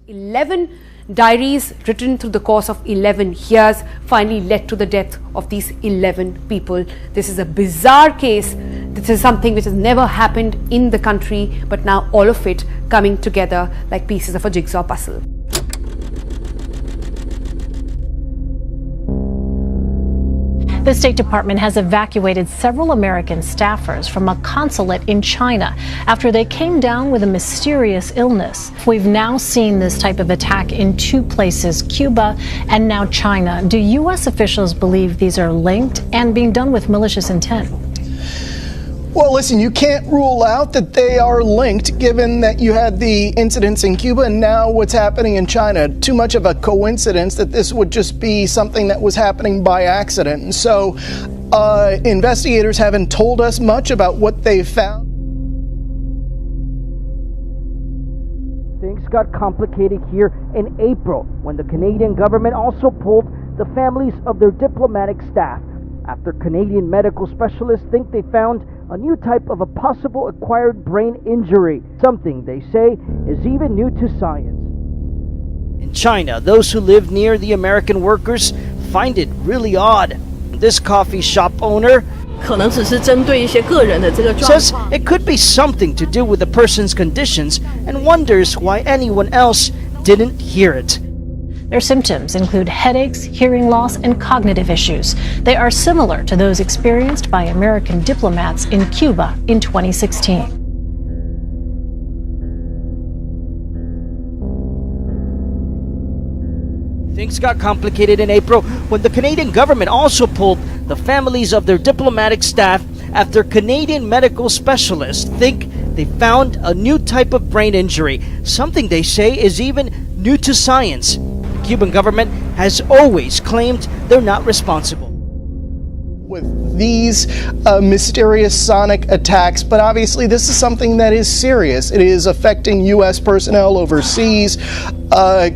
11 diaries written through the course of 11 years finally led to the death of these 11 people. This is a bizarre case. This is something which has never happened in the country, but now all of it coming together like pieces of a jigsaw puzzle. The State Department has evacuated several American staffers from a consulate in China after they came down with a mysterious illness. We've now seen this type of attack in two places, Cuba and now China. Do U.S. officials believe these are linked and being done with malicious intent? Well, listen, you can't rule out that they are linked, given that you had the incidents in Cuba and now what's happening in China. Too much of a coincidence that this would just be something that was happening by accident. And so investigators haven't told us much about what they found. Things got complicated here in April when the Canadian government also pulled the families of their diplomatic staff after Canadian medical specialists think they found a new type of a possible acquired brain injury, something they say is even new to science. In China, those who live near the American workers find it really odd. This coffee shop owner says it could be something to do with a person's conditions and wonders why anyone else didn't hear it. Their symptoms include headaches, hearing loss, and cognitive issues. They are similar to those experienced by American diplomats in Cuba in 2016. Things got complicated in April when the Canadian government also pulled the families of their diplomatic staff after Canadian medical specialists think they found a new type of brain injury, something they say is even new to science. The Cuban government has always claimed they're not responsible with these mysterious sonic attacks, but obviously this is something that is serious. It is affecting U.S. personnel overseas.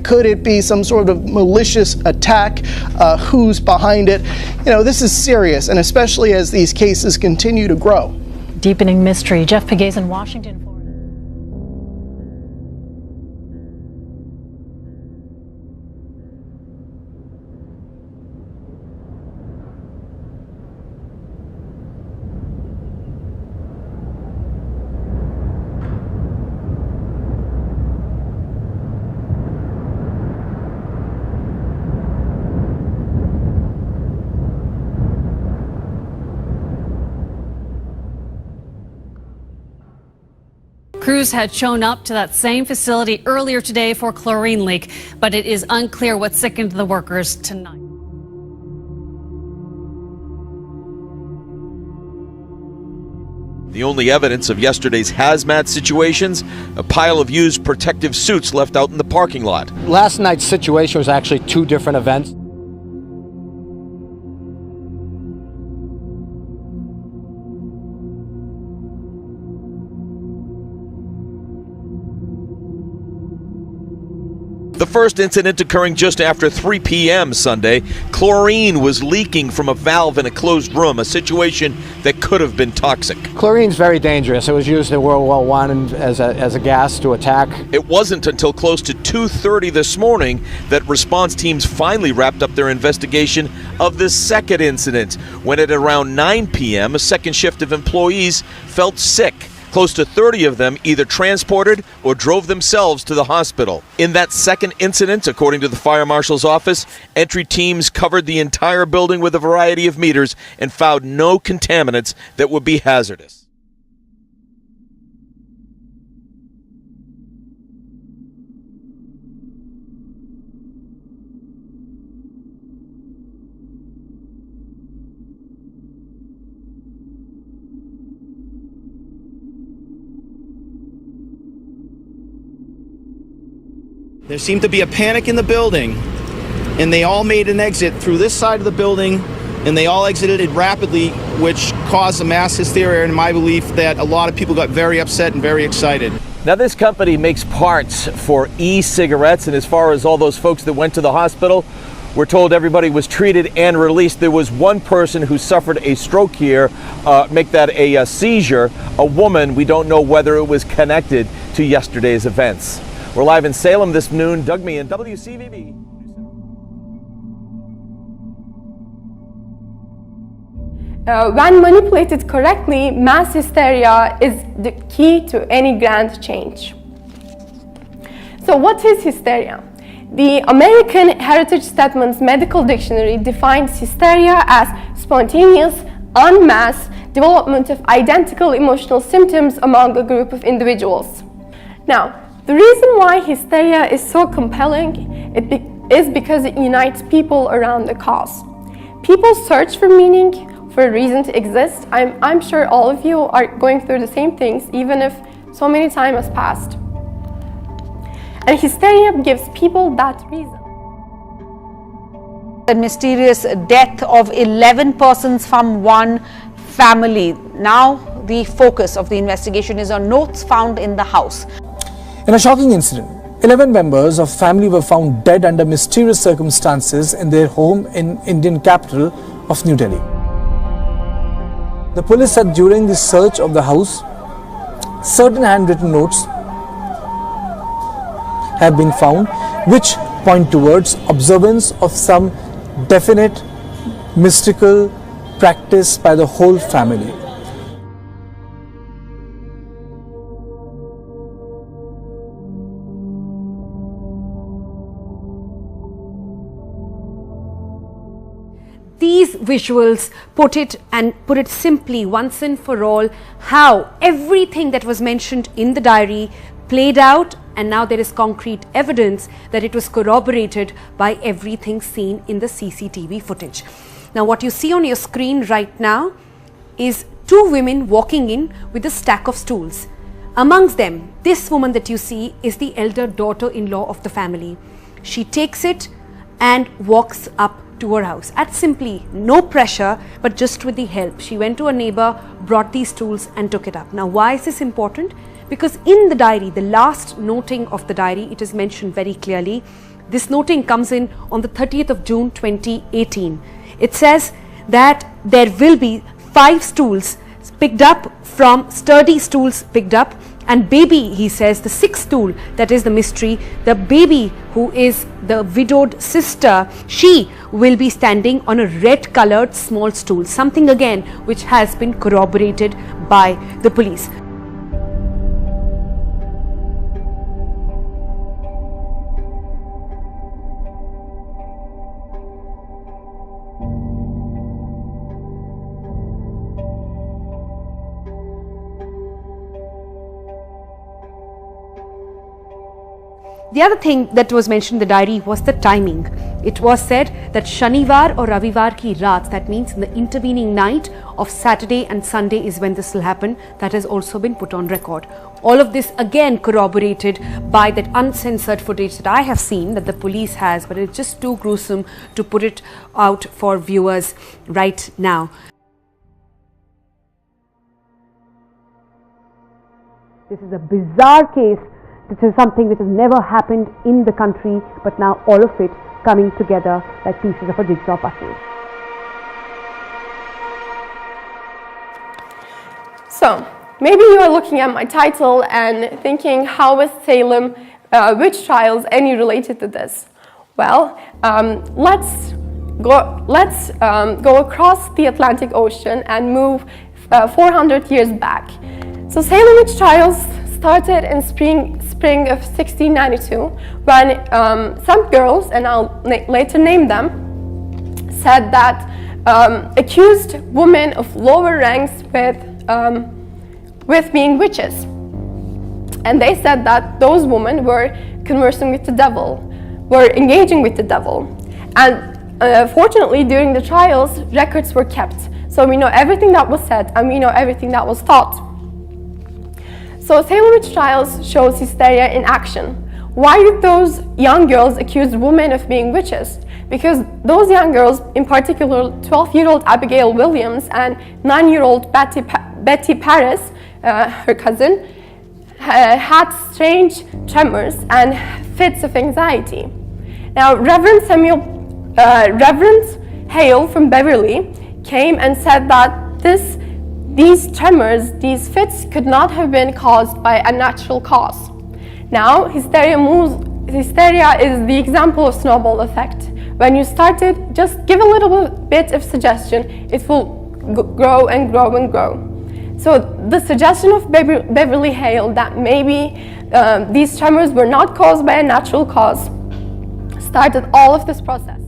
Could it be some sort of malicious attack? Who's behind it? You know, this is serious, and especially as these cases continue to grow. Deepening mystery. Jeff Pegues in Washington. Crews had shown up to that same facility earlier today for a chlorine leak, but it is unclear what sickened the workers tonight. The only evidence of yesterday's hazmat situations, a pile of used protective suits left out in the parking lot. Last night's situation was actually two different events. The first incident occurring just after 3 p.m. Sunday. Chlorine was leaking from a valve in a closed room, a situation that could have been toxic. Chlorine's very dangerous. It was used in World War I as a gas to attack. It wasn't until close to 2:30 this morning that response teams finally wrapped up their investigation of the second incident, when at around 9 p.m. a second shift of employees felt sick. Close to 30 of them either transported or drove themselves to the hospital. In that second incident, according to the fire marshal's office, entry teams covered the entire building with a variety of meters and found no contaminants that would be hazardous. There seemed to be a panic in the building, and they all made an exit through this side of the building, and they all exited it rapidly, which caused a mass hysteria, in my belief that a lot of people got very upset and very excited. Now, this company makes parts for e-cigarettes, and as far as all those folks that went to the hospital, we're told everybody was treated and released. There was one person who suffered a stroke here, make that a seizure, a woman. We don't know whether it was connected to yesterday's events. We're live in Salem this noon. Doug Meehan, WCVB. When manipulated correctly, mass hysteria is the key to any grand change. So what is hysteria? The American Heritage Statement's medical dictionary defines hysteria as spontaneous, en masse development of identical emotional symptoms among a group of individuals. Now, the reason why hysteria is so compelling is because it unites people around a cause. People search for meaning, for a reason to exist. I'm sure all of you are going through the same things, even if so many time has passed. And hysteria gives people that reason. The mysterious death of 11 persons from one family. Now the focus of the investigation is on notes found in the house. In a shocking incident, 11 members of family were found dead under mysterious circumstances in their home in Indian capital of New Delhi. The police said during the search of the house, certain handwritten notes have been found which point towards observance of some definite mystical practice by the whole family. These visuals put it simply once and for all how everything that was mentioned in the diary played out, and now there is concrete evidence that it was corroborated by everything seen in the CCTV footage. Now what you see on your screen right now is two women walking in with a stack of stools. Amongst them, this woman that you see is the elder daughter-in-law of the family. She takes it and walks up to her house at simply no pressure, but just with the help. She went to a neighbor, brought these stools and took it up. Now why is this important? Because in the diary, the last noting of the diary, it is mentioned very clearly. This noting comes in on the 30th of June 2018. It says that there will be 5 stools picked up from sturdy stools picked up, and baby, he says, the 6th stool, that is the mystery, the baby who is the widowed sister, she will be standing on a red colored small stool, something again which has been corroborated by the police. The other thing that was mentioned in the diary was the timing. It was said that Shanivar or Ravivar ki raat, that means in the intervening night of Saturday and Sunday is when this will happen. That has also been put on record. All of this again corroborated by that uncensored footage that I have seen that the police has, but it's just too gruesome to put it out for viewers right now. This is a bizarre case. This is something which has never happened in the country, but now all of it coming together like pieces of a jigsaw puzzle. So, maybe you are looking at my title and thinking, how is Salem witch trials any related to this? Well, let's go across the Atlantic Ocean and move 400 years back. So Salem witch trials started in spring of 1692 when some girls, and I'll later name them, said that accused women of lower ranks with being witches. And they said that those women were conversing with the devil, were engaging with the devil. And fortunately, during the trials, records were kept. So we know everything that was said and we know everything that was taught. So Salem witch trials shows hysteria in action. Why did those young girls accuse women of being witches? Because those young girls, in particular 12-year-old Abigail Williams and 9-year-old Betty Paris, her cousin, had strange tremors and fits of anxiety. Now, Reverend Hale from Beverly came and said that these tremors, these fits, could not have been caused by a natural cause. Now, hysteria is the example of snowball effect. When you start it, just give a little bit of suggestion, it will grow and grow and grow. So the suggestion of Beverly Hale that maybe these tremors were not caused by a natural cause started all of this process.